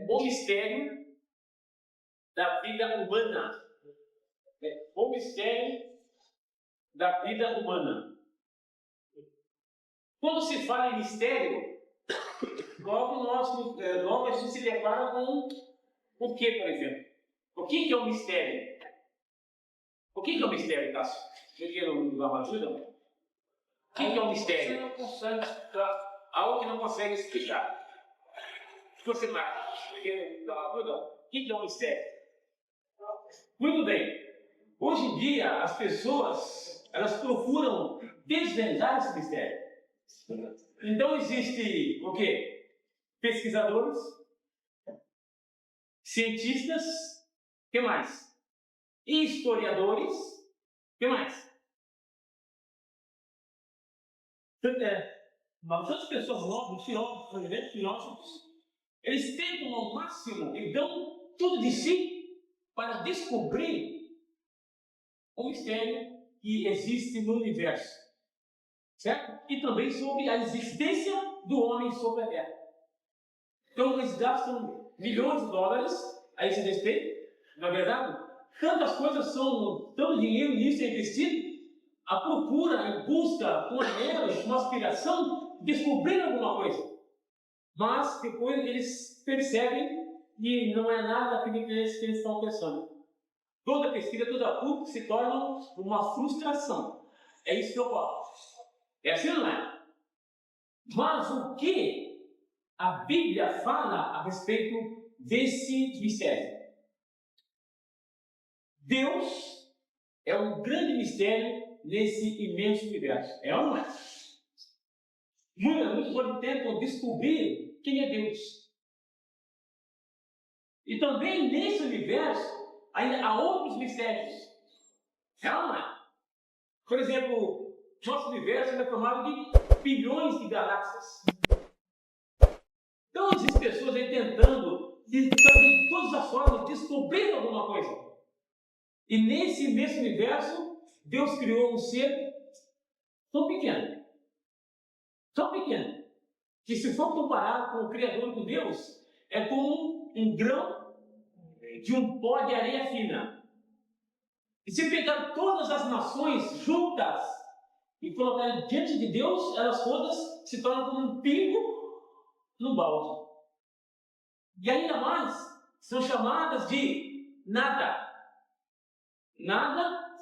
o mistério da vida humana. O mistério da vida humana. Quando se fala em mistério, logo a gente se depara com o que, por exemplo? O que é o mistério? O que é o mistério, Cássio? Você não dá uma ajuda? O que é o mistério? Você não consegue explicar. Algo que não consegue explicar. Você mais? Quer dar uma ajuda? O que é o mistério? Muito bem. Hoje em dia, as pessoas, elas procuram desvendar esse mistério. Então, existe o quê? Pesquisadores, cientistas, o que mais? Historiadores, o que mais? Tantas pessoas novas, filósofos, eles tentam ao máximo e dão tudo de si para descobrir o mistério que existe no universo, certo? E também sobre a existência do homem sobre a Terra. Então eles gastam milhões de dólares a esse respeito, não é verdade? Tantas coisas são, tanto dinheiro nisso é investido, a procura, em busca, com anelo, com aspiração, descobrir alguma coisa. Mas depois eles percebem que não é nada aquilo que eles estão pensando. Toda pesquisa, toda PUC se torna uma frustração. É isso que ocorre. É assim ou não é? Mas o que a Bíblia fala a respeito desse mistério? Deus é um grande mistério nesse imenso universo. É ou não é? Muitos tentam descobrir quem é Deus. E também nesse universo ainda há outros mistérios. É ou não é? Por exemplo, nosso universo é formado de bilhões de galáxias. Então existem pessoas aí tentando, de todas as formas, descobrir alguma coisa. E nesse imenso universo, Deus criou um ser tão pequeno, que se for comparado com o Criador de Deus, é como um grão de um pó de areia fina. E se pegar todas as nações juntas e colocar diante de Deus, elas todas se tornam como um pingo no balde. E ainda mais, são chamadas de nada. Nada.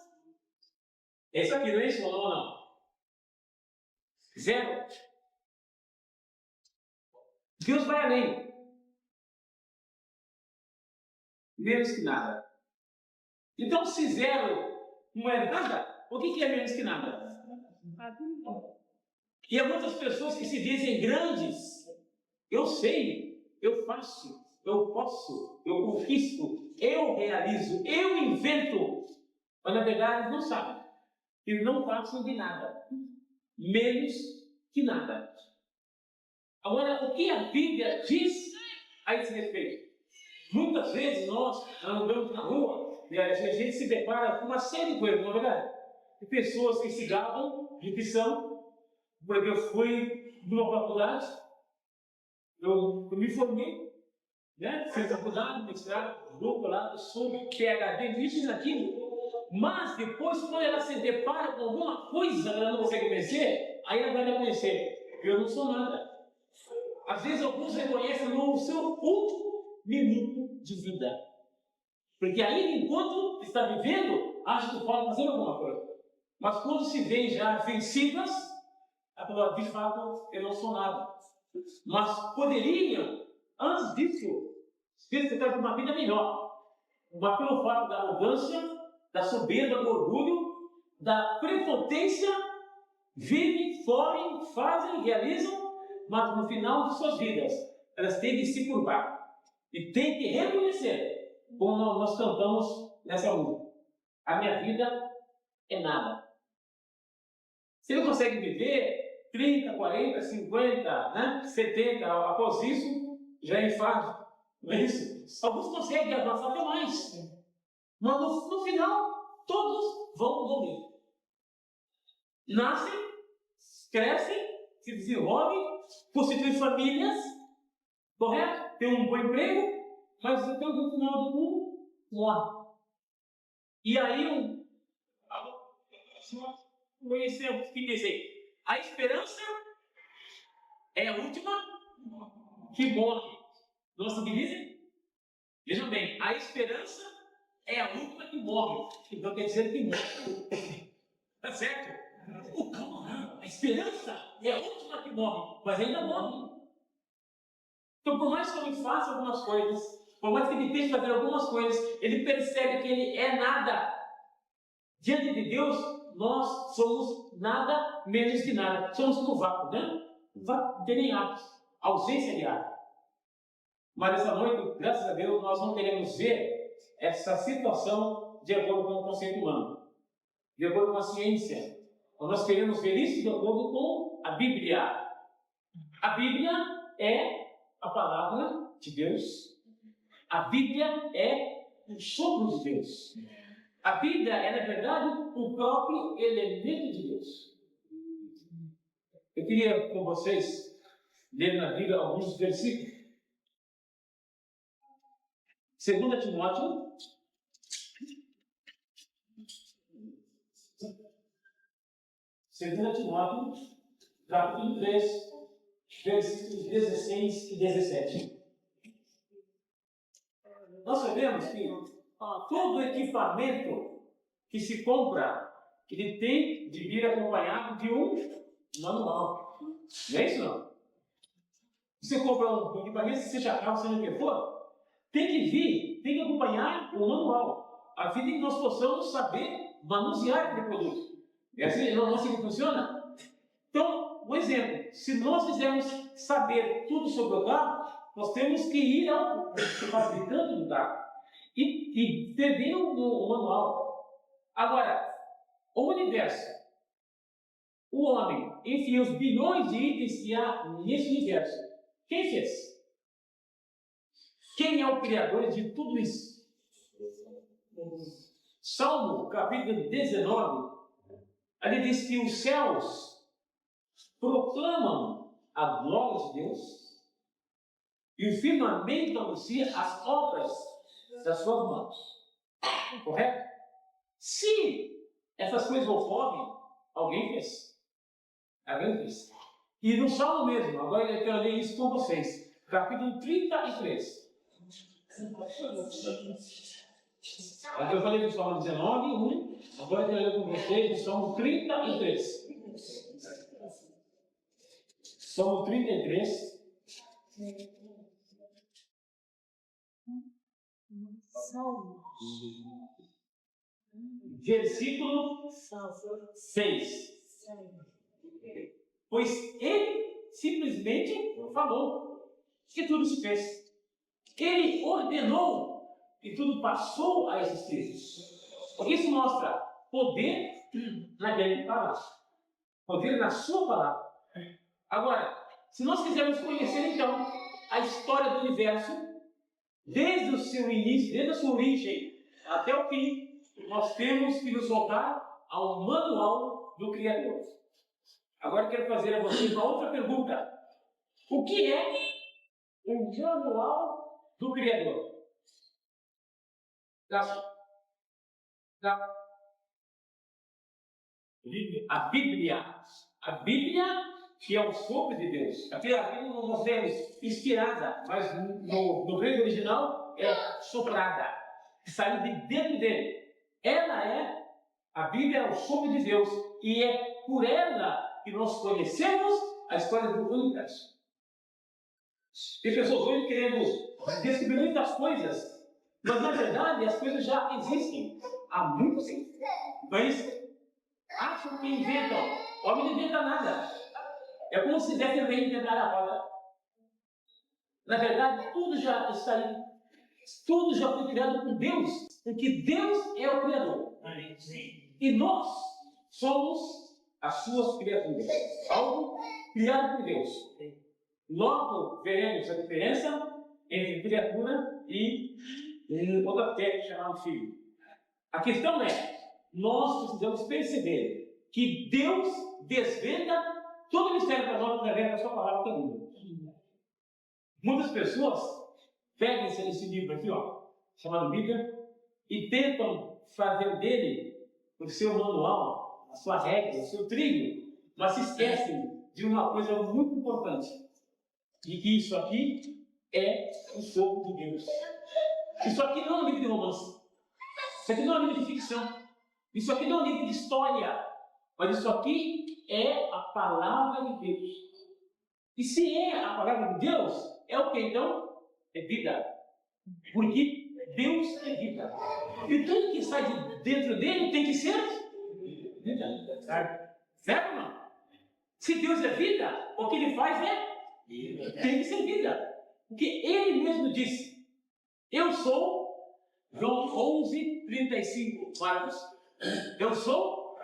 Esse aqui não é isso ou não? Zero. Deus vai além. Menos que nada. Então, se zero não é nada, o que é menos que nada? E há muitas pessoas que se dizem grandes. Eu sei, eu faço, eu posso, eu conquisto, eu realizo, eu invento. Mas na verdade eles não sabem. Eles não passam de nada. Menos que nada. Agora, o que a Bíblia diz a esse respeito? Muitas vezes nós andamos na rua e a gente se depara com uma série de coisas, não é verdade? De pessoas que se gabam de que são. Porque eu fui numa faculdade, eu me formei, né? Fiz faculdade, mestrado, doutorado, sou PhD, nisso e naquilo. Mas depois, quando ela se depara com alguma coisa que ela não consegue vencer, aí ela vai reconhecer: eu não sou nada. Às vezes alguns reconhecem no seu último minuto de vida. Porque ainda enquanto está vivendo, acha que pode fazer alguma coisa. Mas quando se vê já vencidas, ela fala: de fato, eu não sou nada. Mas poderiam, antes disso, ter uma vida melhor. Mas pelo fato da arrogância, da soberba, do orgulho, da prepotência, vivem, formem, fazem, realizam, mas no final de suas vidas, elas têm que se curvar e têm que reconhecer, como nós cantamos nessa música: a minha vida é nada. Se ele consegue viver 30, 40, 50, né, 70, após isso, já é infarto. Não é isso? Alguns conseguem avançar até mais. Mas no final, todos vão morrer. Nascem, crescem, se desenvolvem, constituem famílias, Correto? Tem um bom emprego, mas até o final do mundo morre. E aí, conhecemos o que dizer. A esperança é a última que morre. Nossa, o que dizem? Vejam bem, a esperança é a última que morre. Então quer dizer que morre. Tá certo? A esperança é a última que morre, mas ainda morre. Então, por mais que ele faça algumas coisas, por mais que ele tente fazer algumas coisas, ele percebe que ele é nada. Diante de Deus, nós somos nada menos que nada. Somos como vácuo, né? Vácuo, não tem nem ar. Ausência de ar. Mas essa noite, graças a Deus, nós não queremos ver essa situação de acordo com o conceito humano, de acordo com a ciência. Nós queremos ver isso de acordo com a Bíblia. A Bíblia é a palavra de Deus. A Bíblia é o sopro de Deus. A Bíblia é, na verdade, o próprio elemento de Deus. Eu queria com vocês ler na Bíblia alguns versículos. 2 Timóteo, capítulo 3, versículos 16 e 17. Nós sabemos que todo equipamento que se compra, ele tem de vir acompanhado de um manual. Não é isso não? Você compra um equipamento, seja carro, seja o que for, tem que vir, tem que acompanhar o manual, a fim de que nós possamos saber manusear aquele produto. É assim, não é assim que funciona? Então, um exemplo, se nós quisermos saber tudo sobre o carro, nós temos que ir ao fabricante do carro e ter bem o manual. Agora, o universo, o homem, enfim, os bilhões de itens que há nesse universo, quem fez? Quem é o criador de tudo isso? Salmo, capítulo 19, ali diz que os céus proclamam a glória de Deus e o firmamento anuncia as obras das suas mãos. Correto? Se essas coisas ocorrem, alguém fez. Alguém fez. E no Salmo mesmo, agora eu quero ler isso com vocês. Capítulo 33. Eu falei do Salmo 19, 1. Agora eu quero ler com vocês o Salmo 33. Salmo 33. Versículo 6. Pois ele simplesmente falou que tudo se fez. Ele ordenou e tudo passou a existir. Isso mostra poder naquele palavra, poder na sua palavra. Agora, se nós quisermos conhecer então a história do universo, desde o seu início, desde a sua origem até o fim, nós temos que nos voltar ao manual do Criador. Agora quero fazer a vocês uma outra pergunta. O que é o manual do Criador? A Bíblia. A Bíblia, que é o sopro de Deus. A Bíblia nós temos inspirada, mas no reino original é soprada, que saiu de dentro dele. A Bíblia é o sopro de Deus, e é por ela que nós conhecemos a história do universo. Tem pessoas hoje querendo descobrir muitas coisas, mas na verdade as coisas já existem há muito tempo. Mas acham que inventam. O homem não inventa nada. É como se deve reinventar a roda. Na verdade, tudo já está aí. Tudo já foi criado por Deus, porque Deus é o Criador. E nós somos as suas criaturas. Algo criado por Deus. Logo veremos a diferença entre criatura e outra técnica chamada filho. A questão é, nós precisamos perceber que Deus desvenda todo o mistério para nós através da sua palavra também. Muitas pessoas pegam esse livro aqui, ó, chamado Bíblia, e tentam fazer dele o seu manual, a sua regra, o seu trilho, mas se esquecem de uma coisa muito importante, de que isso aqui é o fogo de Deus. Isso aqui não é um livro de romance, isso aqui não é um livro de ficção, isso aqui não é um livro de história, mas isso aqui é a palavra de Deus. E se é a palavra de Deus, é o que então? É vida. Porque Deus é vida. E tudo que sai de dentro dele tem que ser vida. Certo, não? Se Deus é vida, o que ele faz tem que ser vida. Porque ele mesmo disse: eu sou, João 11:35, Marcos, eu sou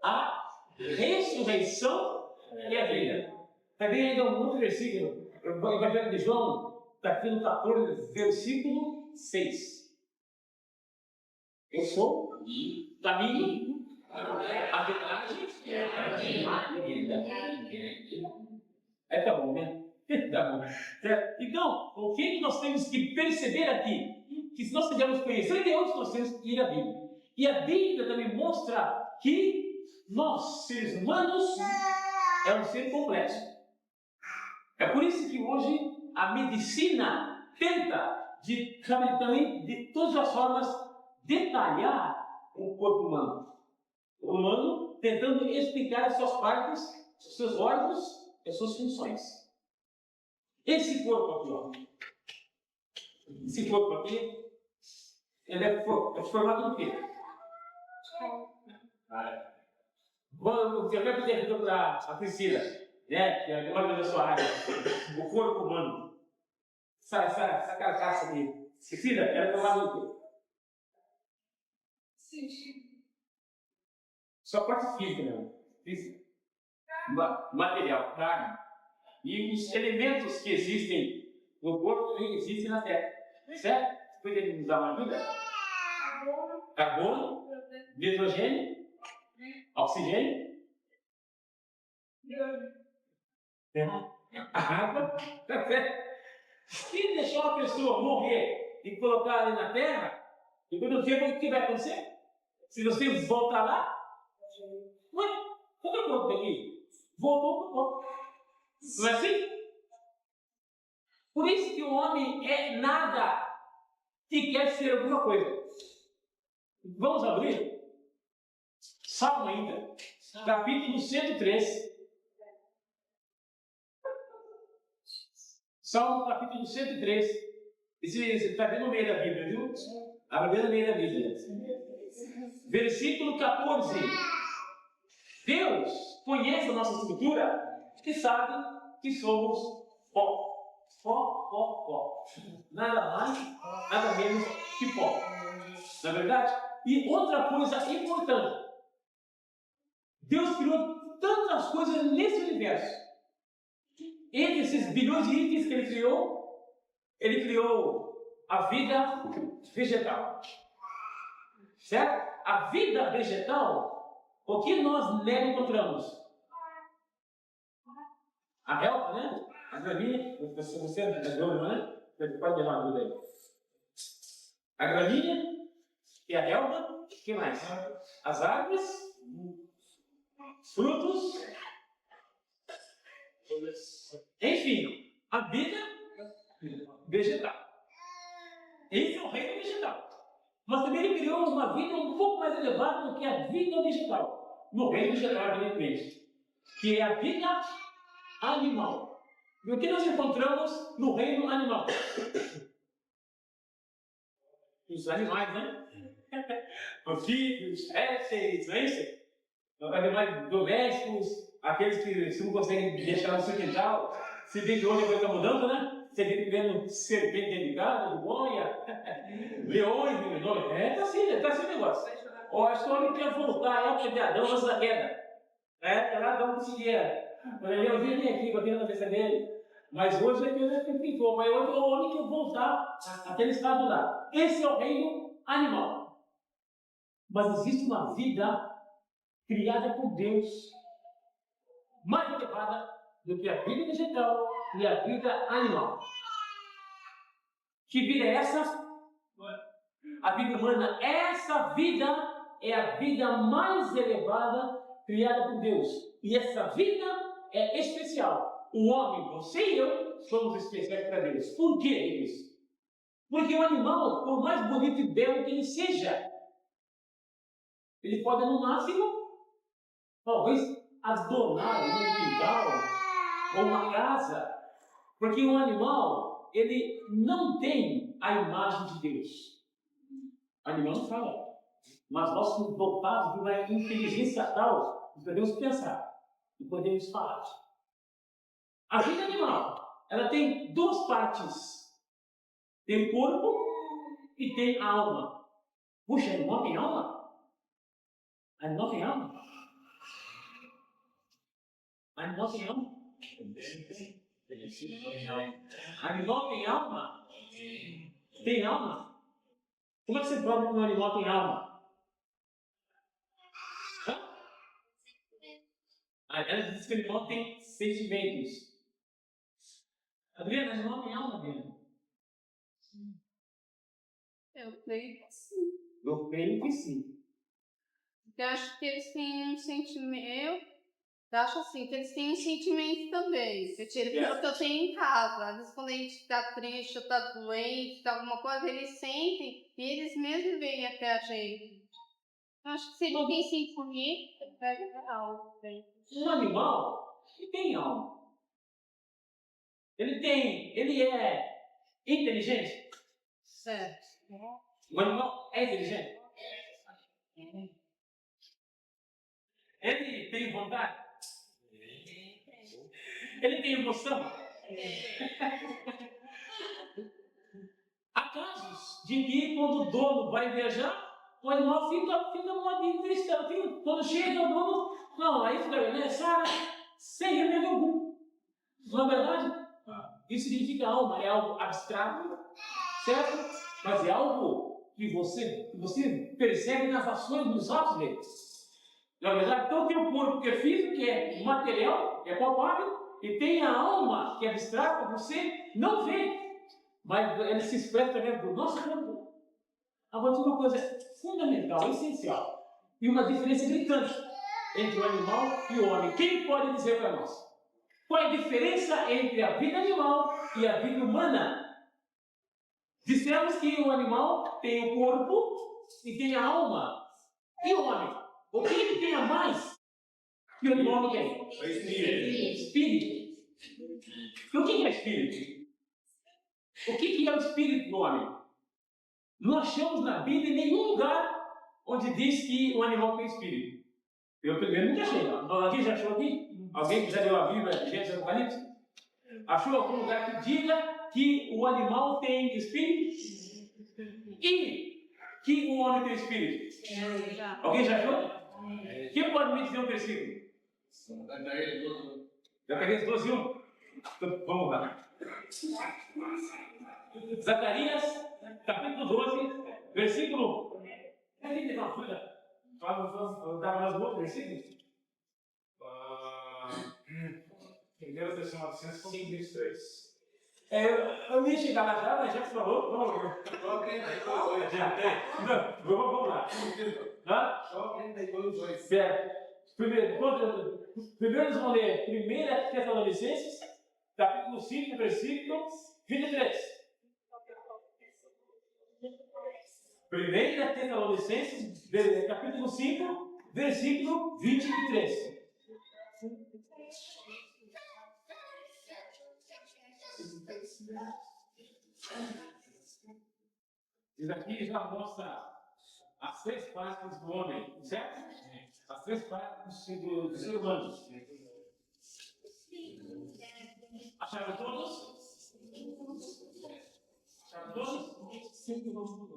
a ressurreição e a vida. Também ainda um outro versículo, o Evangelho de João, capítulo 14, versículo 6. Eu sou o caminho, a verdade e a vida. Tá bom, né? Tá bom. Então, o que nós temos que perceber aqui? Que se nós quisermos conhecer Deus, nós temos que ir à Bíblia. E a Bíblia também mostra que nós, seres humanos, é um ser complexo. É por isso que hoje a medicina tenta, também, de todas as formas, detalhar o corpo humano. O humano tentando explicar as suas partes, os seus órgãos e as suas funções. Esse corpo aqui, ó. Esse corpo aqui, ele é formado do quê? Eu quero pedir para a Priscila, né, que é uma da sua área, o corpo humano. Essa carcaça aqui. Priscila, ela é formada do quê? Sim. Só parte física, mesmo. Física. Material, carne. E os elementos que existem no corpo também existem na Terra. Certo? Você poderia nos dar uma ajuda? Carbono, nitrogênio, oxigênio, a água. Se deixar uma pessoa morrer e colocar ali na Terra, e quando o tempo, o que vai acontecer? Se você voltar lá, ué, cadê o corpo daqui? Voltou para o corpo. Não é assim? Por isso que o homem é nada que quer ser alguma coisa. Vamos abrir? Salmo ainda, capítulo 103. Salmo capítulo 103. Esse está bem no meio da Bíblia, viu? Está bem no meio da Bíblia. Versículo 14. Deus conhece a nossa estrutura e sabe que somos pó. Pó. Nada mais, nada menos que pó. Não é verdade? E outra coisa importante. Deus criou tantas coisas nesse universo. Entre esses bilhões de itens que ele criou a vida vegetal. Certo? A vida vegetal, o que nós nela encontramos? A relva, né? A graminha, você é agrônomo, né? Você pode levar tudo aí. A graminha e a relva, o que mais? As árvores, frutos, enfim, a vida vegetal. Esse é o reino vegetal. Mas também ele criou uma vida um pouco mais elevada do que a vida vegetal. No reino vegetal, evidentemente. Que é a vida animal. E o que nós encontramos no reino animal? Os animais, né? Anfíbios, répteis, não é isso? Os animais domésticos, aqueles que você não consegue deixar no seu quintal. Se vê que hoje a coisa está mudando, né? Você vê vendo serpente dentro de casa, boia, leões, está assim o negócio. Ó, a história que ia voltar à época de Adão antes da queda. Adão conseguia. O leãozinho vinha aqui, batendo na cabeça dele. Mas hoje ele ficou. Mas hoje o homem quer voltar àquele estado lá. Esse é o reino animal. Mas existe uma vida criada por Deus, mais elevada do que a vida vegetal e a vida animal. Que vida é essa? A vida humana, essa vida é a vida mais elevada criada por Deus. E essa vida é especial. O homem, você e eu, somos especiais para Deus. Por que isso? Porque o animal, por mais bonito e belo que ele seja, ele pode, no máximo, talvez, adornar um quintal ou uma casa. Porque o animal, ele não tem a imagem de Deus. O animal não fala. Mas nós somos dotados de uma inteligência tal que podemos pensar e podemos falar. A vida animal, ela tem duas partes. Tem o corpo e tem a alma. Puxa, animal tem alma? Animal tem alma? Animal tem alma? Animal tem alma? Tem alma? Como é que você prova que um animal tem alma? Ela diz que o animal tem sentimentos. Adriana, animal tem alma, Adriana? Eu creio que sim. Eu creio que sim. Eu acho que eles têm um sentimento. Eu acho assim, que eles têm um sentimento também. Eu tiro pelo que eu tenho em casa. Às vezes quando a gente está triste, ou está doente, está alguma coisa, eles sentem e eles mesmos vêm até a gente. Eu acho que se ele tem sentimento, é algo. Um animal que tem alma. Ele é inteligente. Certo. O animal é inteligente. Ele tem vontade. Ele tem emoção. Há casos de que quando o dono vai viajar, o animal fica numa vida cristã. Quando chega o dono, não, aí fica, né, Sara, sem remédio algum. Não é verdade? Isso significa alma, é algo abstrato, certo? Mas é algo que você percebe nas ações, nos atos dele. Não é verdade? Então tem o corpo que é físico, que é material, que é palpável, e tem a alma que é abstrata, você não vê, mas ela se expressa através do nosso corpo. Agora tem uma coisa fundamental, essencial, e uma diferença gritante entre o animal e o homem. Quem pode dizer para nós? Qual é a diferença entre a vida animal e a vida humana? Dissemos que o animal tem o corpo e tem a alma. E o homem? O que ele tem a mais que o homem tem? O espírito. Espírito. E o que é espírito? O que é o espírito do homem? Não achamos na Bíblia nenhum lugar onde diz que o animal tem espírito. Eu primeiro nunca achei. Alguém já achou aqui? Alguém que já leu a Bíblia de Gênesis e Apocalipse? Achou algum lugar que diga que o animal tem espírito? E que o homem tem espírito? Alguém já achou? Quem pode me dizer um versículo? Zacarias 12:1. Então, vamos lá. Zacarias, capítulo 12, versículo. É ali que tem uma folha. Vamos dar mais um outro versículo? 1 Tessalonicenses 3. Eu ia chegar lá já, mas já que falou, vamos lá. Só 32. Vamos lá. Hã? Só 32. Certo. Primeiro nós vamos ler 1 Tessalonicenses, capítulo 5, versículo 23. 1 Tessalonicenses, capítulo 5, versículo 23. Isso aqui já mostra as três partes do homem, certo? As três partes do ser humano. Acharam todos? Acharam todos? Sempre vamos mudar.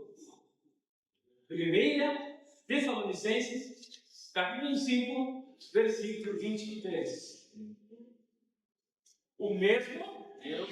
1 Tessalonicenses, capítulo 5, versículo 23. O mesmo Deus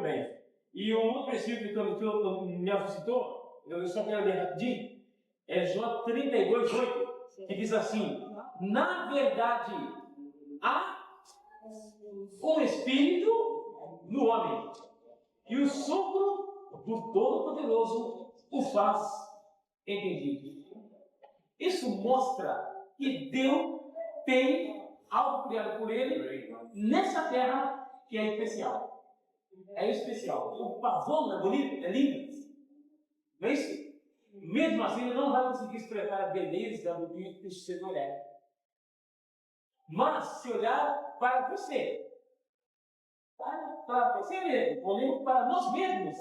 bem. E um outro versículo que eu me citou, eu só quero ler rapidinho, é Jó 32:8, que diz assim: na verdade, há um espírito no homem, e o sopro do Todo-Poderoso o faz entendido. Isso mostra que Deus tem algo criado por Ele nessa terra que é especial. É especial. O pavão é bonito, é lindo. Não é isso? Mesmo assim, ele não vai conseguir expressar a beleza do que você não é. Mas, se olhar para você, para você mesmo, olhando para nós mesmos,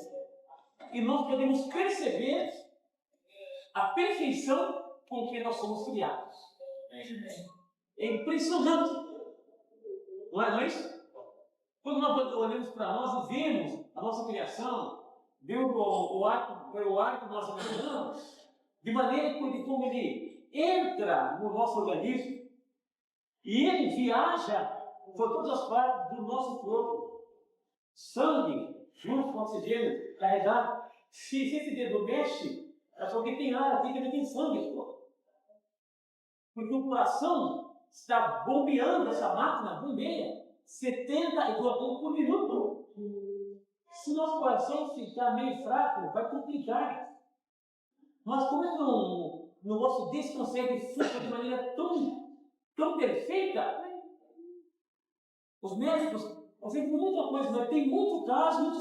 e nós podemos perceber a perfeição com que nós somos criados. É impressionante. Não é isso? Quando nós olhamos para nós e vemos a nossa criação, vemos o arco que nós imaginamos, de maneira que como ele entra no nosso organismo e ele viaja por todas as partes do nosso corpo. Sangue, junto com oxigênio, carregado. Se esse dedo mexe, é porque tem ar aqui, que tem sangue. Porque o coração está bombeando, essa máquina bombeia 70 por minuto. Se o nosso coração ficar meio fraco, vai complicar. Mas como é que o nosso Deus consegue funcionar de maneira tão perfeita? Os médicos fazem muita coisa, mas tem muitos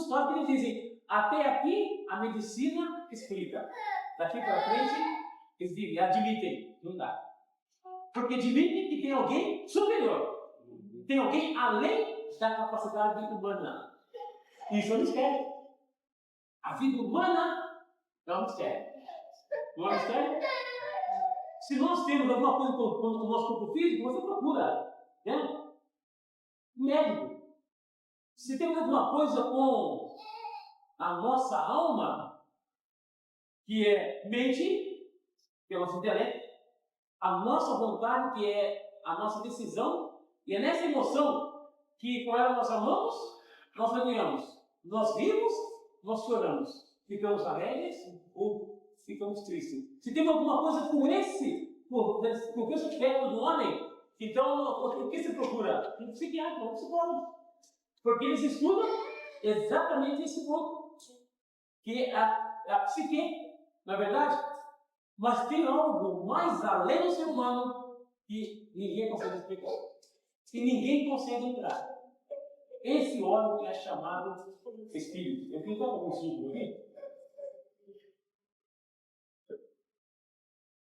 casos que eles dizem: até aqui a medicina explica. Daqui para frente, eles dizem, admitem, não dá. Porque admitem que tem alguém superior. Tem alguém além da capacidade humana. Isso é um mistério. A vida humana é um mistério. Não é um mistério? Se nós temos alguma coisa com o nosso corpo físico, você procura. Né? Médico. Se temos alguma coisa com a nossa alma, que é mente, que é o nosso intelecto, a nossa vontade, que é a nossa decisão, e é nessa emoção que com ela nós amamos, nós alegramos. Nós rimos, nós choramos. Ficamos alegres ou ficamos tristes. Se tem alguma coisa com esse aspecto do homem, então o que se procura? Um psiquiatra, um psicólogo. Porque eles estudam exatamente esse ponto, que é a psique, na verdade. Mas tem algo mais além do ser humano que ninguém consegue explicar. E ninguém consegue entrar. Esse órgão é chamado espírito. Eu tenho um símbolo aqui.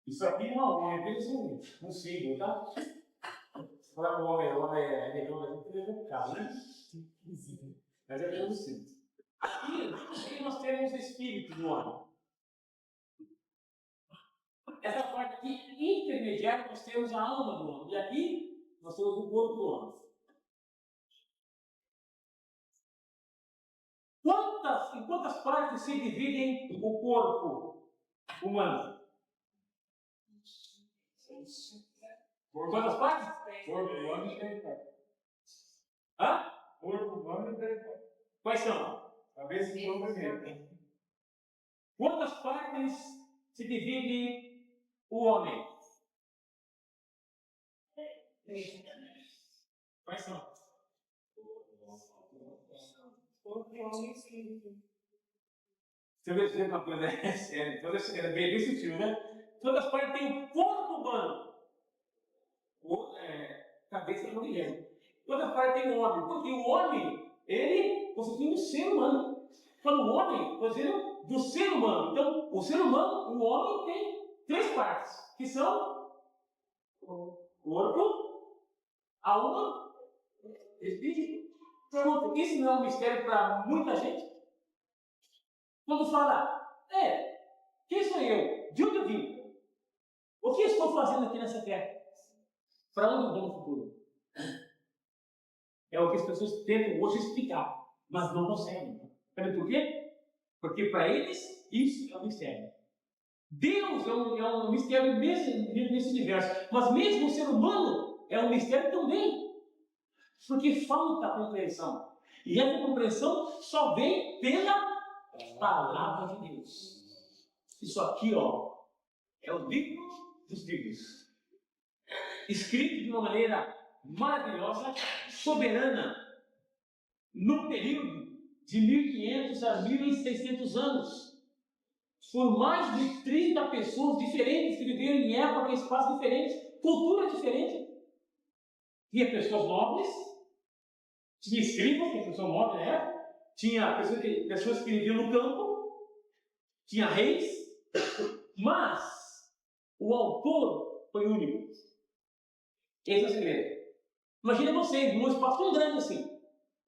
Isso aqui não é apenas um símbolo, tá? Falar para o homem é redondo, a gente deve ficar, né? Mas é apenas um símbolo. Aqui nós temos o espírito do homem. Essa parte aqui intermediária nós temos a alma do homem. E aqui nós temos o corpo do homem. Em quantas partes se dividem o corpo humano? Por quantas partes? Corpo humano e território. Hã? Corpo humano e território. Quais são? Talvez em todo momento. Quantas partes se divide o homem? Quais são? Você vê dizer uma coisa é bem sutil, né? Todas as partes têm o corpo humano. Cabeça da mulher. Todas as partes têm o homem. Porque o homem, ele constitui um ser humano. Quando o homem, por exemplo, do ser humano. Então, o ser humano, o homem tem 3 partes, que são o corpo, a alma, espírito. Pergunta, isso não é um mistério para muita gente? Quando fala, quem sou eu? De onde eu vim? O que estou fazendo aqui nessa terra? Para onde eu vou no futuro? É o que as pessoas tentam hoje explicar, mas não conseguem. Sabe por quê? Porque para eles isso é um mistério. Deus é um mistério nesse universo, mas mesmo o ser humano é um mistério também. Porque falta a compreensão. E essa compreensão só vem pela palavra de Deus. Isso aqui, ó, é o livro dos livros, escrito de uma maneira maravilhosa, soberana, no período de 1500 a 1600 anos, por mais de 30 pessoas diferentes que viveram em época e espaços diferentes, cultura diferente. Tinha pessoas nobres, tinha escribas, que pessoas nobres na época, tinha pessoas que viviam no campo, tinha reis, mas o autor foi único. Esse é o segredo. Imagina vocês, num espaço tão grande assim.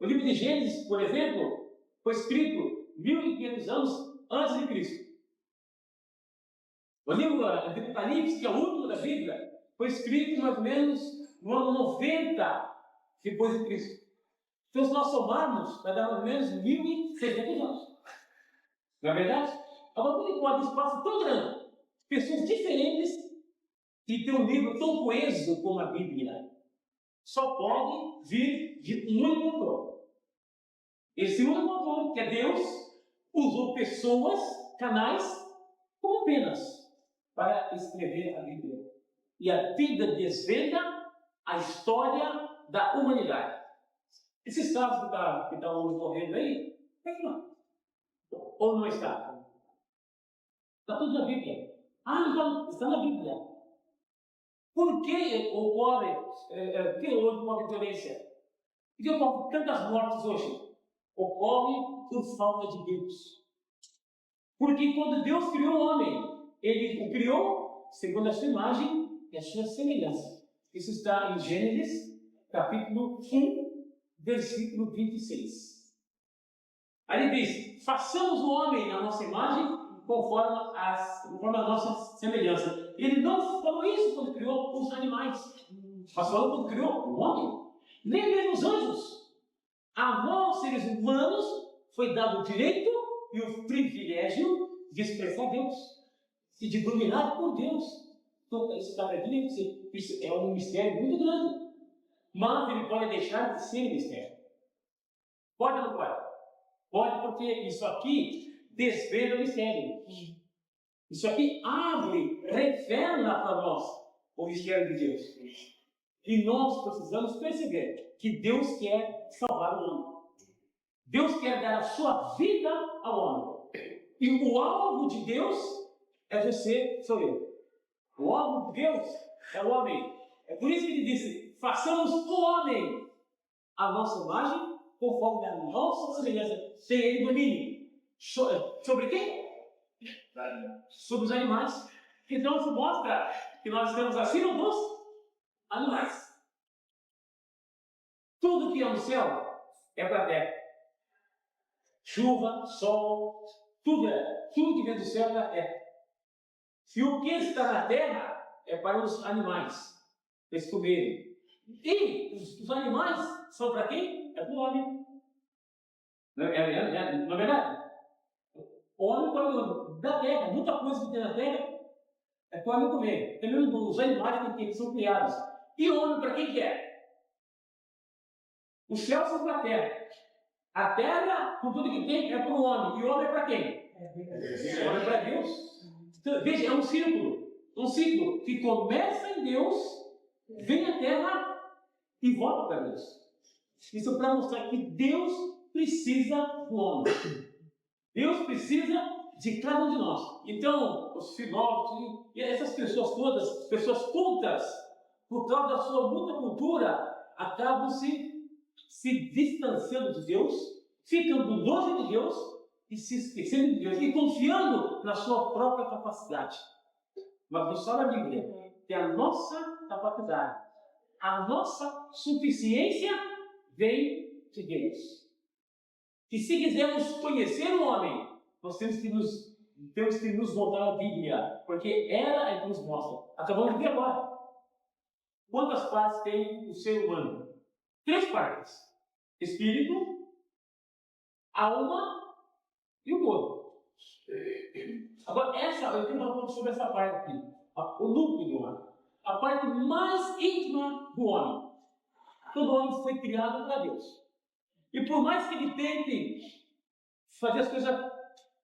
O livro de Gênesis, por exemplo, foi escrito 1500 anos antes de Cristo. O livro de Apocalipse, que é o último da Bíblia, foi escrito mais ou menos no ano 90 depois de Cristo. Então, se nós somarmos, vai dar mais ou menos 1600 anos. Não é verdade? Agora, como pode um espaço tão grande, pessoas diferentes, e ter um livro tão coeso como a Bíblia? Só pode vir de um único autor. Esse único autor, que é Deus, usou pessoas, canais, como penas, para escrever a Bíblia. E a Bíblia desvenda a história da humanidade. Esses casos que está morrendo aí, é que não. Ou não está? Está tudo na Bíblia. Ah, então está na Bíblia. Por que ocorre, que hoje ocorre violência? Por que ocorre tantas mortes hoje? Ocorre por falta de Deus. Porque quando Deus criou o homem, Ele o criou segundo a sua imagem e a sua semelhança. Isso está em Gênesis, capítulo 1, versículo 26. Aí ele diz: façamos o homem à nossa imagem, conforme a nossa semelhança. Ele não falou isso quando criou os animais, mas falou quando criou o homem. Nem mesmo os anjos. A nós, seres humanos, foi dado o direito e o privilégio de expressar Deus e de dominar por Deus. Então, esse cara aqui, isso é um mistério muito grande, mas ele pode deixar de ser mistério. Pode ou não pode? Pode, porque isso aqui desvenda o mistério. Isso aqui abre, revela para nós o mistério de Deus. E nós precisamos perceber que Deus quer salvar o homem. Deus quer dar a sua vida ao homem. E o alvo de Deus é você, sou eu. O alvo de Deus é o homem. É por isso que ele disse: façamos o homem a nossa imagem, conforme a nossa semelhança, sem ele domínio. Sobre quem? Sobre os animais. Então isso mostra que nós estamos acima dos animais. Tudo que é no céu é para a terra. Chuva, sol, tudo que vem do céu é da terra. E o que está na terra é para os animais, para eles comerem. E os animais são para quem? É para o homem. Não é verdade? O homem come da terra, muita coisa que tem na terra é para o homem comer. Também os animais que são criados. E o homem para quem que é? Os céus são para a terra. A terra, com tudo que tem, é para o homem. E o homem é para quem? O homem é para Deus. Então, veja, é um círculo. Um ciclo que começa em Deus, vem à terra e volta para Deus. Isso é para mostrar que Deus precisa do homem. Deus precisa de cada um de nós. Então, os filósofos e essas pessoas todas, pessoas cultas, por causa da sua muita cultura, acabam se distanciando de Deus, ficando longe de Deus e se esquecendo de Deus e confiando na sua própria capacidade. Mas só na Bíblia tem a nossa capacidade, a nossa suficiência vem de Deus. E se quisermos conhecer o homem, nós temos que nos voltar à Bíblia, porque ela é que nos mostra. Acabamos de ver agora. Quantas partes tem o ser humano? 3 partes: espírito, alma e o corpo. Agora, eu tenho uma coisa sobre essa parte aqui. O núcleo do homem. A parte mais íntima do homem. Todo homem foi criado para Deus. E por mais que ele tente fazer as coisas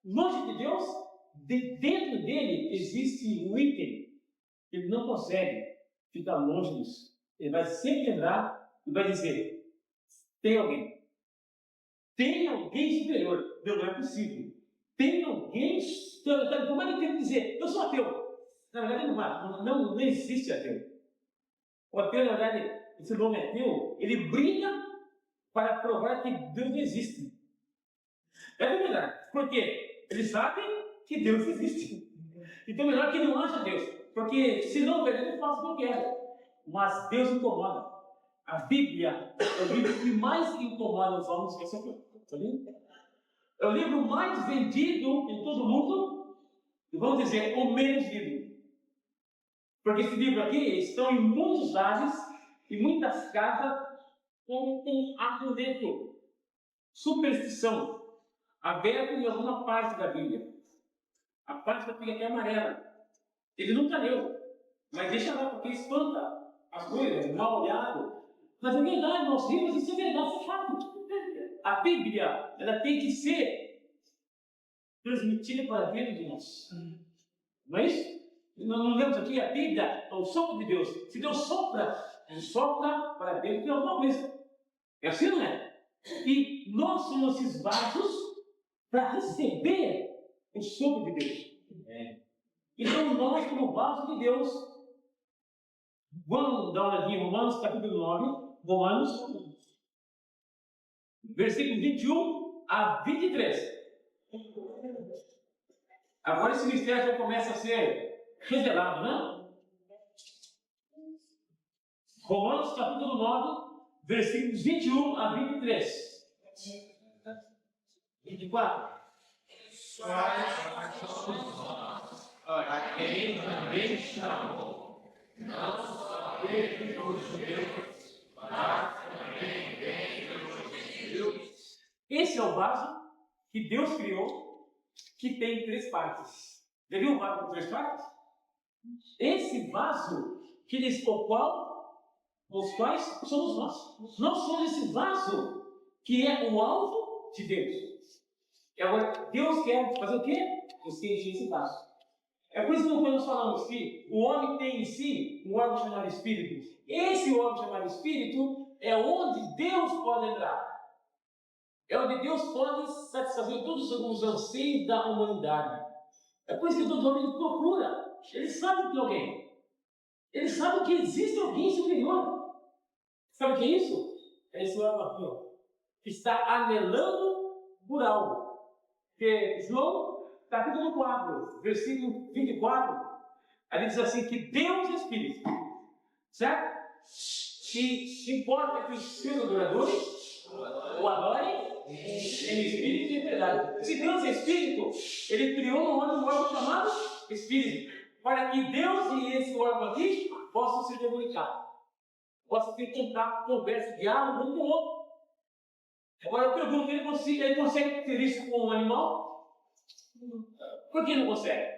longe de Deus, dentro dele existe um item que ele não consegue ficar longe disso. Ele vai sempre lembrar e vai dizer: tem alguém. Tem alguém superior. Não é possível. Tem alguém. Como é que ele tem que dizer? Eu sou ateu. Na verdade, não existe ateu. O ateu, na verdade, esse nome ateu, ele briga para provar que Deus não existe. É verdade. Por quê? Eles sabem que Deus existe. Então, melhor que não haja Deus. Porque, se não, ele faz o que eu quero. Mas Deus incomoda. A Bíblia é o livro que mais incomoda os homens. É o livro mais vendido em todo o mundo. E vamos dizer, o menos lido. Porque esse livro aqui estão em muitos lares e muitas casas com amuleto, superstição, aberto em alguma parte da Bíblia. A parte da Bíblia que é amarela. Ele nunca leu, mas deixa lá, porque espanta as coisas, mal olhado. Mas é verdade, nós vimos, isso é verdade, é fato. A Bíblia, ela tem que ser transmitida para dentro de nós. Não é isso? Não lemos aqui, a Bíblia é o sopro de Deus. Se Deus sopra para dentro de alguma coisa. É assim, não é? E nós somos esses vasos para receber o sopro de Deus. Então nós, como vasos de Deus, vamos dar uma olhadinha em Romanos, capítulo 9, Romanos, versículo 21 a 23. Agora esse mistério já começa a ser revelado, né? Romanos, capítulo 9, versículos 21 a 23. 24. A quem também chamou, não só dentre os judeus, mas também dentre os gentios. Esse é o vaso que Deus criou, que tem três partes. Já viu o vaso com três partes? Esse vaso, os quais somos nós. Nós somos esse vaso que é o alvo de Deus. E agora, Deus quer fazer o quê? Deus quer encher esse vaso. É por isso que quando nós falamos que o homem tem em si um órgão chamado Espírito. Esse órgão chamado Espírito é onde Deus pode entrar. É onde Deus pode satisfazer todos os anseios da humanidade. É por isso que todo homem procura. Ele sabe que tem alguém. Ele sabe que existe alguém superior. Sabe o que é isso? É esse órgão aqui, ó, que está anelando por algo. Que João, capítulo 4, versículo 24, ali diz assim, que Deus é Espírito, certo? Que se importa que os seus adoradores o adorem em Espírito e em verdade. Se Deus é Espírito, Ele criou um órgão chamado Espírito, para que Deus e esse órgão aqui possam se comunicar, possam ter contato, conversa, diálogo um com o outro. Agora eu pergunto, ele consegue ter isso com um animal? Por que não consegue?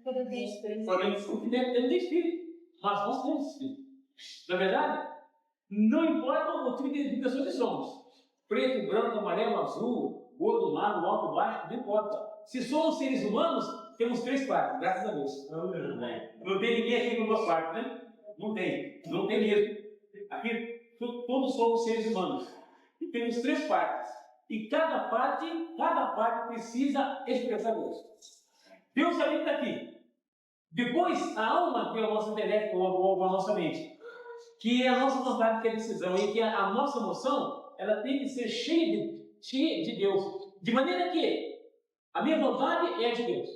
Porque ele tem espírito. Mas nós temos espírito. Na verdade, não importa o tipo de pessoa que somos. Preto, branco, amarelo, azul, gordo, magro, alto, baixo, não importa. Se somos seres humanos, temos três partes, graças a Deus. Não tem ninguém aqui com duas partes, né? Não tem mesmo. Aqui todos somos seres humanos. E temos três partes. E cada parte precisa expressar Deus. Deus habita aqui. Depois, a alma, que é o nosso intelecto ou a nossa mente, que é a nossa vontade, que é a decisão, e que a nossa emoção, ela tem que ser cheia de Deus. De maneira que a minha vontade é de Deus.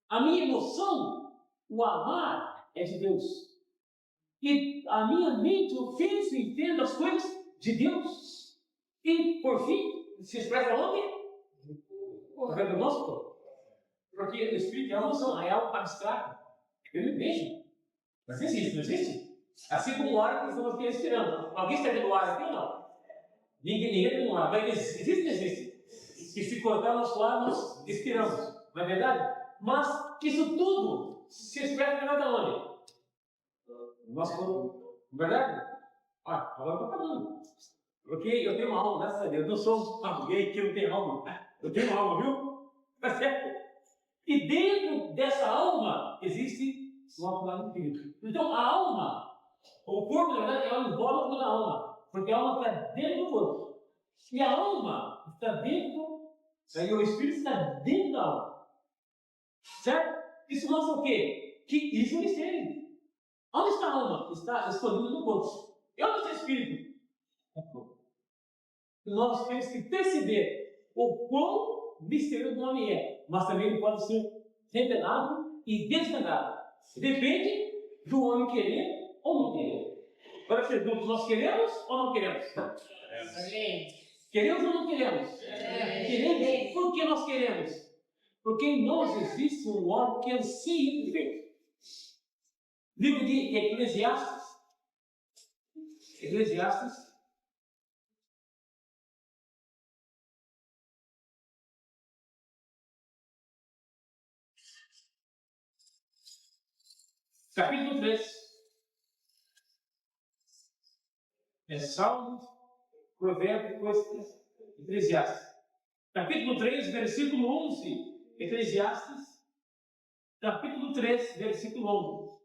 A minha emoção, o amar, é de Deus. E a minha mente, eu penso e entendo as coisas de Deus. E, por fim, se expressa onde? Através do nosso corpo. Porque o Espírito é uma emoção, é algo abstrato. Eu não vejo. Mas existe, não existe? Assim como o ar que estamos aqui respirando. Alguém está tendo ar aqui ou não? Ninguém tem um ar. Mas existe ou não existe? E se cortar o nosso ar, nós expiramos. Não é verdade? Mas isso tudo se expressa através de onde? No nosso corpo. Não é verdade? Agora está falando. Porque eu tenho uma alma, graças a Deus. Eu não sou um alguém que não tem alma. Eu tenho uma alma, viu? Tá certo? E dentro dessa alma existe o nosso lado espírito. Então a alma, o corpo, na verdade, é o invólucro da alma. Porque a alma está dentro do corpo. E a alma está dentro, aí o espírito está dentro da alma. Certo? Isso mostra o quê? Que isso é mistério. Onde está a alma? Está escondida no corpo. E onde está o espírito? Nós temos que perceber o quão misterioso o homem é, mas também ele pode ser revelado e desvendado. Depende do homem querer ou não querer. Agora, pergunta, nós queremos ou não queremos? Queremos ou não queremos? Queremos. Por que nós queremos? Porque em nós existe um homem que anseia por Deus. Livro de Eclesiastes. Capítulo 3. É Salmo, Provérbio, Eclesiastes. Capítulo 3, versículo 11. Eclesiastes. Capítulo 3, versículo 11.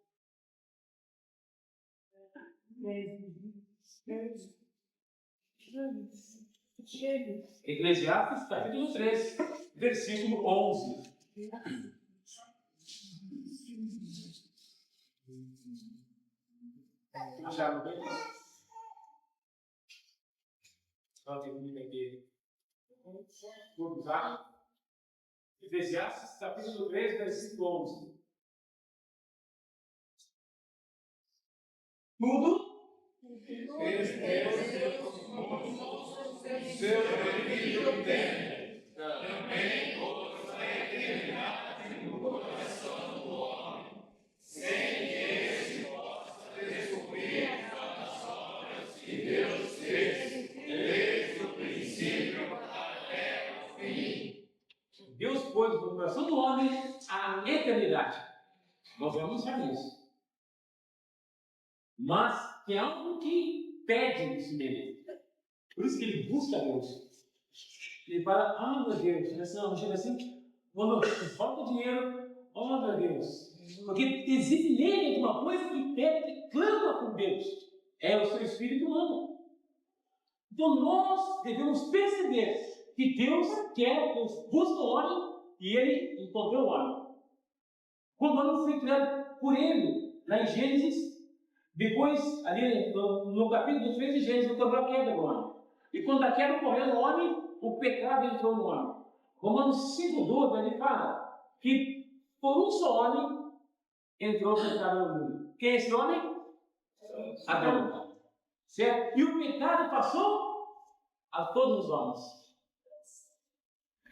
Eclesiastes, capítulo 3, versículo 11. Acharam bem? Só tem que entender. Todos acham? Eclesiastes, capítulo 3, versículo 11. Tudo seu domínio tem, também toda a eternidade no coração do homem, sem que esse possa descobrir as obras que Deus fez, desde o princípio até o fim. Deus pôs no coração do homem a eternidade. Nós vamos ver isso. Mas é algo que pede isso nele. Por isso que ele busca Deus. Ele fala, meu Deus, não chega assim, quando falta dinheiro, meu Deus. Porque existe nele uma coisa que pede, que clama com Deus. É o seu espírito humano. Então nós devemos perceber que Deus quer que Deus busque o homem e ele encontrou o homem. Quando o homem foi criado por ele, lá em Gênesis, depois, ali no capítulo 3 de Gênesis, encontrou a queda do homem. E quando a queda ocorreu no homem, o pecado entrou no homem. Romanos 5,12, ele fala que por um só homem entrou o pecado no mundo. Quem é esse homem? Adão. Certo? E o pecado passou a todos os homens.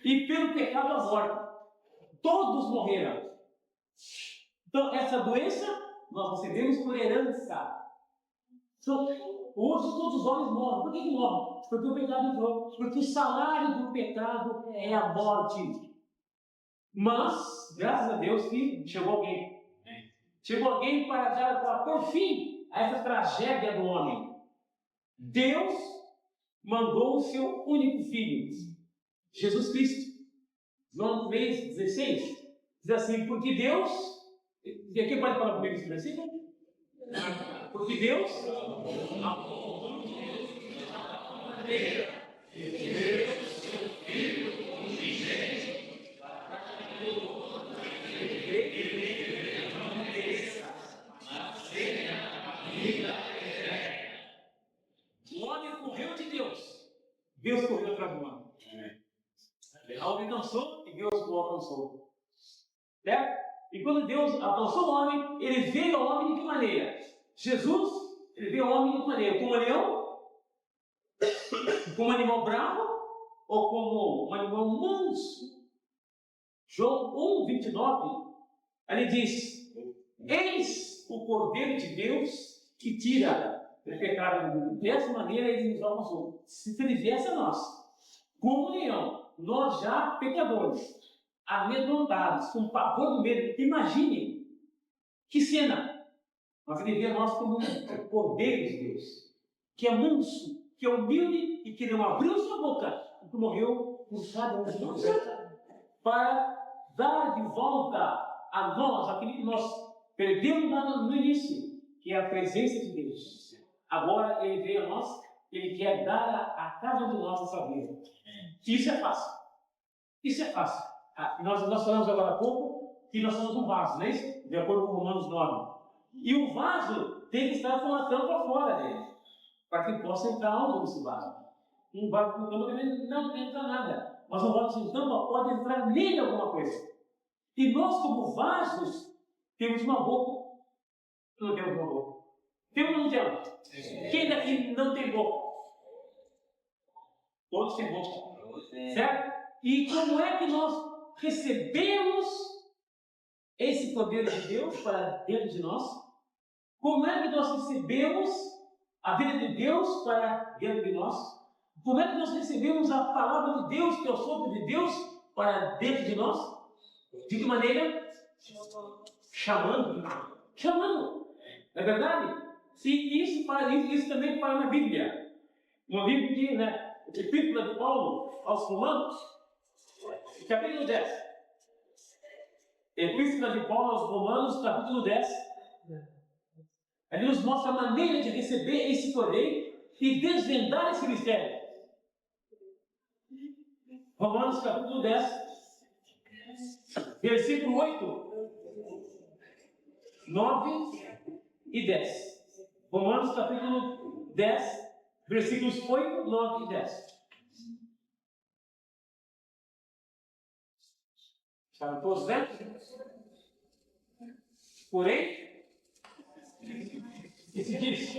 E pelo pecado a morte. Todos morreram. Então, essa doença nós recebemos por herança. Então, hoje todos os homens morrem. Por que morrem? Porque o pecado entrou. Porque o salário do pecado é a morte. Mas, graças a Deus, que chegou alguém. Chegou alguém para pôr fim a essa tragédia do homem. Deus mandou o seu único filho, Jesus Cristo. João 3,16 diz assim, porque Deus... E aqui pode falar comigo esse versículo? Porque Deus amou o mundo de tal maneira que deu seu Filho unigênito para que todo aquele que não pereça, mas tenha a vida eterna. O homem correu de Deus. Deus correu atrás do homem. O homem cansou e Deus o alcançou. Certo? E quando Deus alcançou o homem, ele veio ao homem de que maneira? Jesus, ele veio ao homem de que maneira? Como um leão? Como um animal bravo? Ou como um animal manso? João 1,29, ele diz, eis o Cordeiro de Deus que tira o pecado do mundo. Dessa maneira ele nos alcançou. Se ele viesse a nós, como um leão, nós já pecadores, amedrontados, com pavor do medo. Imagine que cena! Mas ele vê nós como um Cordeiro de Deus, que é manso, que é humilde e que não abriu sua boca, e que morreu por cada um de nós, para dar de volta a nós aquilo que nós perdemos lá no início, que é a presença de Deus. Agora Ele veio a nós, Ele quer dar a cada um de nós essa vida. Isso é fácil. Isso é fácil. Nós falamos agora há pouco que nós somos um vaso, não é isso? De acordo com Romanos 9. E o vaso tem que estar com a tampa fora dele, para que possa entrar algo nesse vaso. Um vaso com tampa não entra nada, mas um vaso sem tampa pode entrar nele alguma coisa. E nós, como vasos, temos uma boca. Não temos uma boca. Temos ou não temos? Quem daqui não tem boca? Todos têm boca. Certo? E como é que nós recebemos esse poder de Deus para dentro de nós? Como é que nós recebemos a vida de Deus para dentro de nós? Como é que nós recebemos a palavra de Deus, que é o sopro de Deus, para dentro de nós? De que maneira? Chamando. Chamando. Não é verdade? E isso também fala na Bíblia. No livro de, Epístola de Paulo aos Romanos, capítulo 10. Epístola de Paulo aos Romanos, capítulo 10. Ele nos mostra a maneira de receber esse poder e desvendar esse mistério. Romanos, capítulo 10, versículo 8, 9 e 10. Romanos, capítulo 10, versículos 8, 9 e 10. Estavam todos dentro? Porém, que se diz?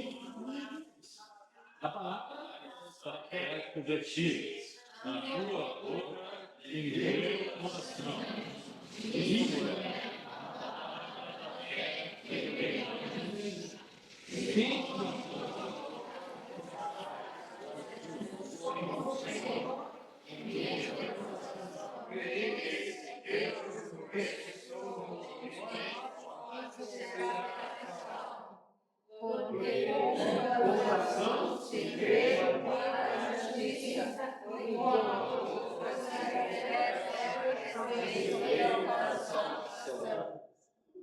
A palavra é convertida na tua boca e meu coração.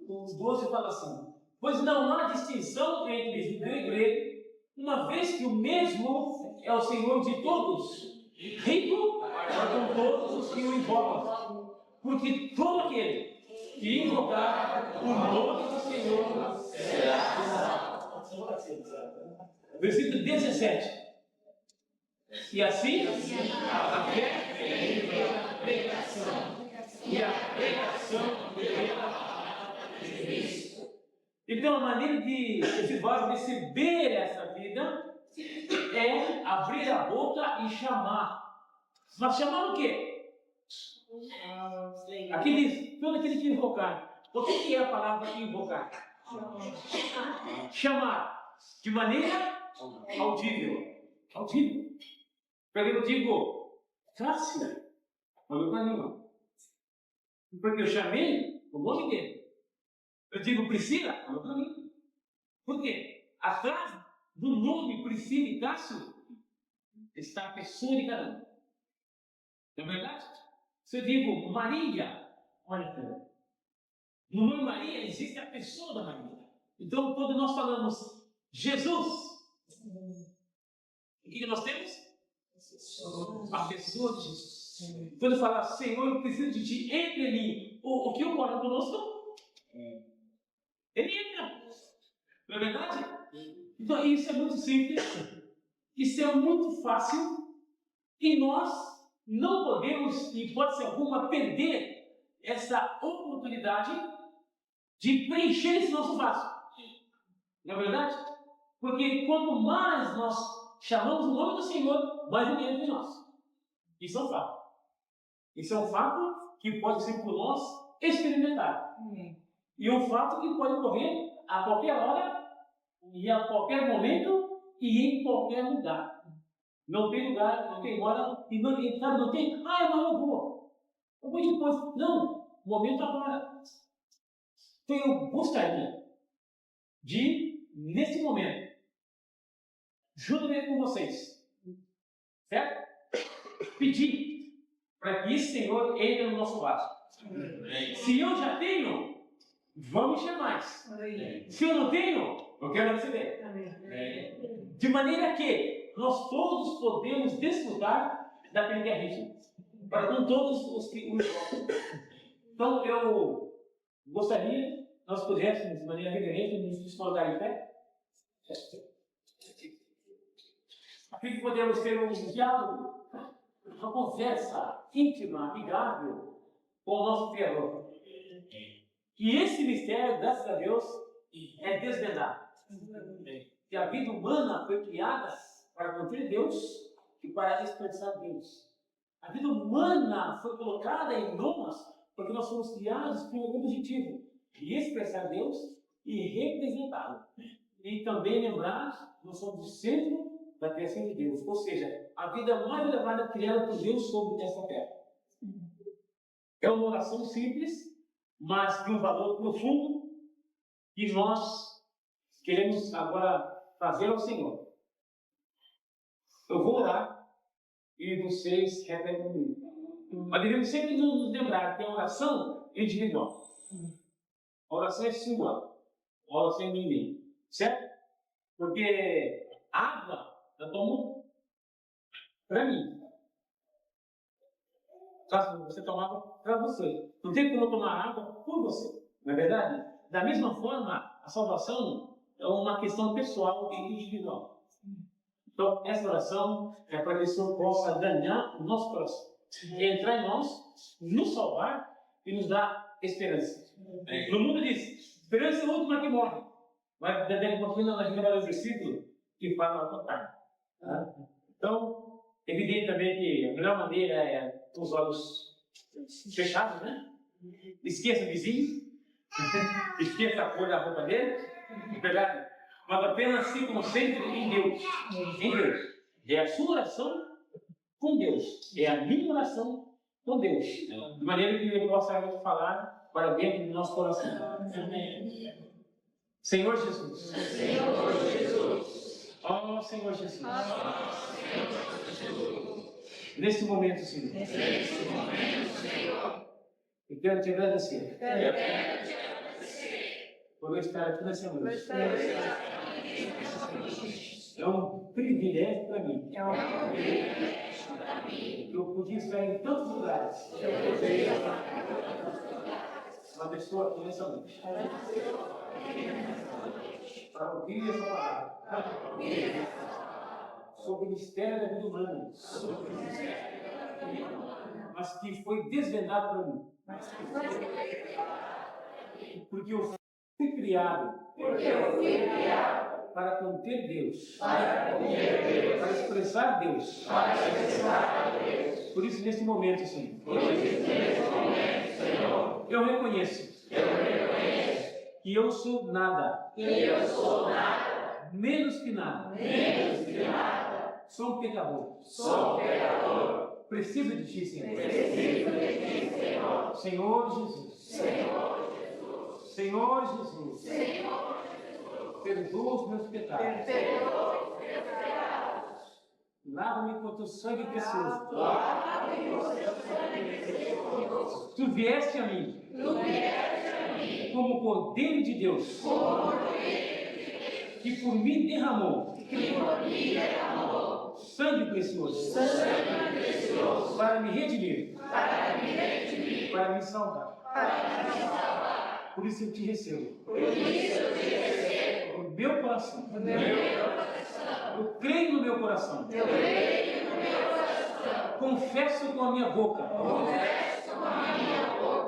Os 12 fala assim: pois não há distinção entre judeu e grego, uma vez que o mesmo é o Senhor de todos, rico para com todos os que o invocam. Porque todo aquele que invocar o nome do Senhor será salvo. Versículo 17. E assim, a fé vem pela pregação, e a pregação pela palavra de Cristo. Então, a maneira de esse vaso receber essa vida é abrir a boca e chamar. Mas chamar o quê? Aqui diz, todo aquele que invocar. O que é a palavra invocar? Chamar. De maneira audível. Audível. Porque eu digo, Cássia, olha para mim. Porque eu chamei o nome dele. Eu digo, Priscila, olha para mim. Por quê? Atrás do nome Priscila e Cássio está a pessoa de cada um. Não é verdade? Se eu digo Maria, olha para mim. No nome Maria existe a pessoa da Maria. Então, quando nós falamos Jesus, o que nós temos? A pessoa de Jesus. Quando fala, Senhor, eu preciso de ti, entre em mim. O que ocorre conosco? Ele entra. Não é verdade? Então, isso é muito simples. Isso é muito fácil. E nós não podemos, em hipótese alguma, perder essa oportunidade de preencher esse nosso vaso. Não é verdade? Porque quanto mais nós chamamos o nome do Senhor, mais Ele entra em nós. Isso é um fato. Isso é um fato que pode ser por nós experimentado. E é um fato que pode ocorrer a qualquer hora, e a qualquer momento, e em qualquer lugar. Não tem lugar, não tem hora, e não tem, mas eu vou. Eu vou depois. Não, o momento agora. Então eu gostaria de, nesse momento, junto com vocês, Certo? Pedir para que esse Senhor entre no nosso vaso. Se eu já tenho, vamos encher mais. Se eu não tenho, eu quero receber. De maneira que nós todos podemos desfrutar daquele que é rico, para com todos os que o gostam. Então, eu gostaria que nós pudéssemos, de maneira reverente, nos colocar em pé. Aqui que podemos ter um diálogo, uma conversa íntima, amigável com o nosso Criador. E esse mistério, graças a Deus, é desvendado. Que a vida humana foi criada para conter Deus e para expressar Deus. A vida humana foi colocada em nós porque nós fomos criados com um objetivo de expressar Deus e representá-lo. E também lembrar que nós somos o centro da criação de Deus, ou seja, a vida mais elevada criada por Deus sobre essa terra. É uma oração simples, mas de um valor profundo, que nós queremos agora fazer ao Senhor. Eu vou orar e vocês repetem comigo. Mas devemos sempre nos lembrar que a oração é individual. A oração é singular. A oração é ninguém. Certo? Porque água eu tomo para mim. Você tomava para você. Não tem como tomar água por você. Não é verdade? Da mesma forma, a salvação é uma questão pessoal e individual. Então, essa oração é para que o Senhor possa ganhar o nosso coração. Entrar em nós, nos salvar e nos dar esperança. No mundo diz, esperança é a última que morre. Mas deve continuar na vida do versículo que fala ao contrário. Então, evidente também que a melhor maneira é com os olhos fechados, né? Esqueça o vizinho, esqueça a cor da roupa dele, verdade? Mas apenas se concentre em Deus. Em Deus. É a sua oração com Deus. É a minha oração com Deus. De maneira que Ele possa falar para dentro do nosso coração. Senhor Jesus. Senhor Jesus. Ó Senhor Jesus. Nesse momento, Senhor. Eu quero te agradecer. Por eu estar aqui nessa noite. É um privilégio para mim. Eu podia estar em tantos lugares. Mas eu estou aqui nessa noite. Para ouvir essa palavra. Sobre o mistério da vida humana. Mas que foi desvendado para mim. Porque eu fui criado para conter Deus, para expressar Deus. Por isso, nesse momento, Senhor, eu reconheço que eu sou nada, menos que nada. Sou um pecador. Preciso de Ti, Senhor. Senhor Jesus. Senhor Jesus. Perdoa os meus pecados. Lava-me com Teu sangue precioso. Tu vieste a mim como Cordeiro de Deus, que por mim derramou sangue precioso para me redimir, para me salvar. Por isso eu te recebo. No meu coração. Eu creio no meu coração. Confesso com a minha boca.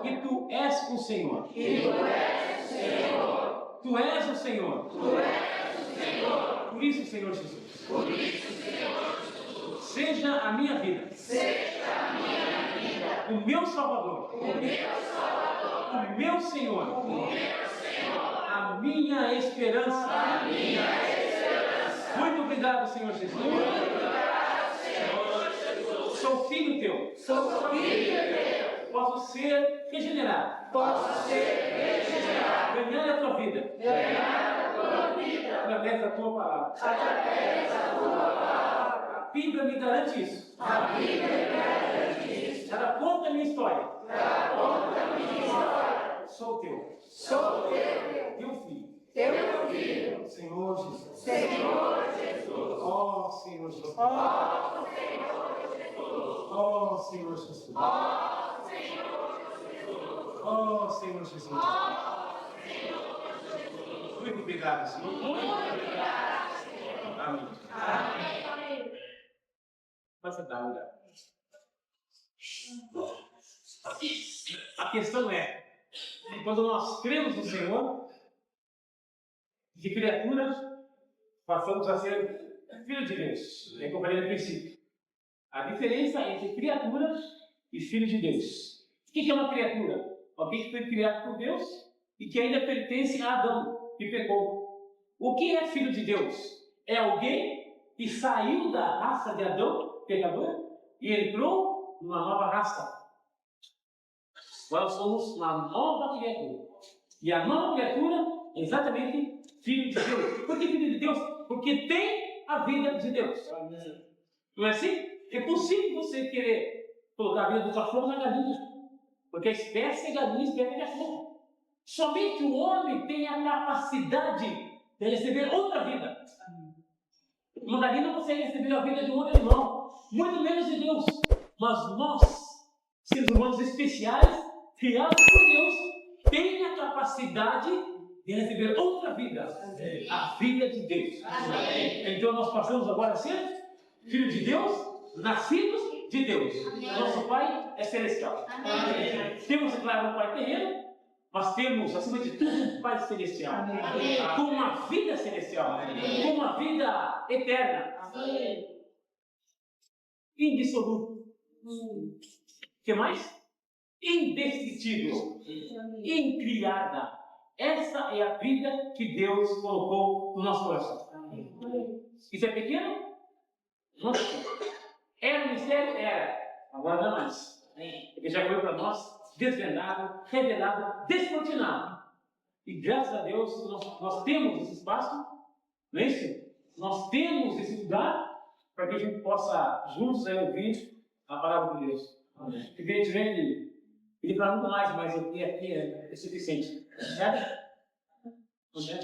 Que Tu és o Senhor. Tu és o Senhor. Por isso, Senhor Jesus. Seja a minha vida. O meu Salvador. O meu Senhor. A minha esperança. Muito obrigado, Senhor Jesus. Sou filho Teu. Posso ser regenerado. Ganhar a Tua vida. Através da Tua palavra. Bíblia me garante isso. A Bíblia me garante isso. Ela conta a minha história. Ela conta a minha história. Sou teu. Sou teu. Teu filho. Teu filho. Senhor Jesus. Senhor Jesus. Ó Senhor Jesus. Ó Senhor Jesus. Ó Senhor Jesus. Ó Senhor Jesus. Ó Senhor Jesus. Ó Senhor Jesus. Muito obrigado, Senhor. Muito obrigada, Senhor. Amém. Amém. Vai sentar, lugar. A questão é, quando nós cremos no Senhor, de criaturas, passamos a ser filhos de Deus. É como falei no princípio. A diferença entre criaturas e filhos de Deus. O que é uma criatura? Alguém que foi criado por Deus e que ainda pertence a Adão, que pecou. O que é filho de Deus? É alguém que saiu da raça de Adão, pecador, e entrou numa nova raça. Nós somos uma nova criatura. E a nova criatura é exatamente filho de Deus. Por que filho de Deus? Porque tem a vida de Deus. Não é assim? É possível você querer colocar a vida do cachorro na galinha. Porque a espécie é galinha, a espécie é cachorro. Somente o homem tem a capacidade de receber outra vida. Uma galinha não consegue receber a vida de um outro animal, muito menos de Deus. Mas nós, seres humanos especiais, criados por Deus, tem a capacidade de receber outra vida, a vida de Deus. Amém. Então nós passamos agora a ser filhos de Deus, nascidos de Deus. Amém. Nosso Pai é celestial. Amém. Temos, claro, um Pai terreno, mas temos, acima de tudo, um Pai celestial. Amém. Com uma vida celestial, Amém. com uma vida eterna, Amém. indissolúvel. O que mais? Indestrutível, incriada. Essa é a vida que Deus colocou no nosso coração. Isso é pequeno? Não. Era um mistério? Era. Agora não é mais. Ele já foi para nós desvendado, revelado, descortinado. E graças a Deus nós temos esse espaço, não é isso? Nós temos esse lugar para que a gente possa juntos ouvir a palavra de Deus. Evidentemente, ele fala muito mais, mas aqui é suficiente. Certo? Não é?